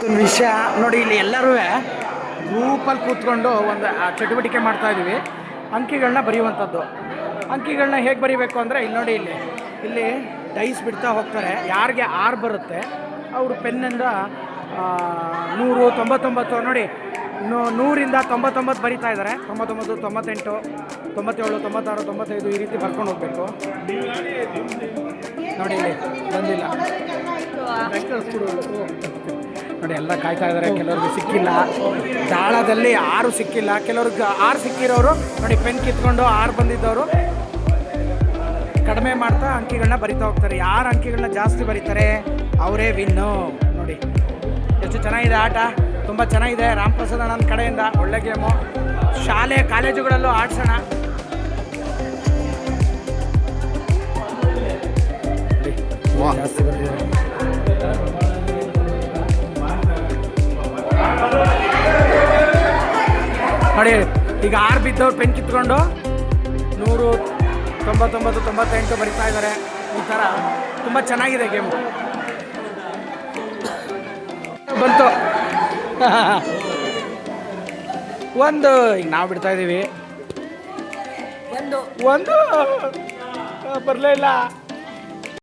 ಒಂದು ವಿಷಯ ನೋಡಿ, ಇಲ್ಲಿ ಎಲ್ಲರೂ ಗ್ರೂಪಲ್ಲಿ ಕೂತ್ಕೊಂಡು ಒಂದು ಚಟುವಟಿಕೆ ಮಾಡ್ತಾ ಇದ್ದೀವಿ. ಅಂಕಿಗಳನ್ನ ಬರೆಯುವಂಥದ್ದು. ಅಂಕಿಗಳನ್ನ ಹೇಗೆ ಬರೀಬೇಕು ಅಂದರೆ ಇಲ್ಲಿ ನೋಡಿ, ಇಲ್ಲಿ ಡೈಸ್ ಬಿಡ್ತಾ ಹೋಗ್ತಾರೆ. ಯಾರಿಗೆ 6 ಬರುತ್ತೆ ಅವರು ಪೆನ್ನಿಂದ 100, 99 ನೋಡಿ, 100ರಿಂದ 99 ಬರಿತಾ ಇದ್ದಾರೆ. 99, 98, 97, 96, 95 ಈ ರೀತಿ ಬರ್ಕೊಂಡು ಹೋಗಬೇಕು. ನೋಡಿ ಇಲ್ಲಿ ಬಂದಿಲ್ಲ ನೋಡಿ, ಎಲ್ಲ ಕಾಯ್ತಾ ಇದ್ದಾರೆ. ಕೆಲವ್ರಿಗೆ ಸಿಕ್ಕಿಲ್ಲ, ದಾಳದಲ್ಲಿ 6 ಸಿಕ್ಕಿಲ್ಲ. ಕೆಲವ್ರಿಗೆ 6 ಸಿಕ್ಕಿರೋರು ನೋಡಿ, ಪೆನ್ ಕಿತ್ಕೊಂಡು 6 ಬಂದಿದ್ದವರು ಕಡಿಮೆ ಮಾಡ್ತಾ ಅಂಕಿಗಳನ್ನ ಬರಿತಾ ಹೋಗ್ತಾರೆ. ಯಾರು ಅಂಕಿಗಳನ್ನ ಜಾಸ್ತಿ ಬರೀತಾರೆ ಅವರೇ ವಿನ್ನು. ನೋಡಿ ಎಷ್ಟು ಚೆನ್ನಾಗಿದೆ ಆಟ, ತುಂಬ ಚೆನ್ನಾಗಿದೆ. ರಾಮ್ ಪ್ರಸಾದ್ ಅಣ್ಣನ ಕಡೆಯಿಂದ ಒಳ್ಳೆ ಗೇಮು. ಶಾಲೆ ಕಾಲೇಜುಗಳಲ್ಲೂ ಆಡ್ಸೋಣ. ಜಾಸ್ತಿ ಬರ್ತಿದ್ದಾರೆ. ನೋಡಿ ಈಗ 6 ಬಿದ್ದವ್ರು ಪೆನ್ ಕಿತ್ಕೊಂಡು 100, 99, 98 ಬರಿತಾ ಇದ್ದಾರೆ. ಈ ಥರ ತುಂಬ ಚೆನ್ನಾಗಿದೆ ಗೇಮು. ಬಂತು ಒಂದು, ಈಗ ನಾವು ಬಿಡ್ತಾ ಇದ್ದೀವಿ. ಒಂದು ಬರಲೇ ಇಲ್ಲ.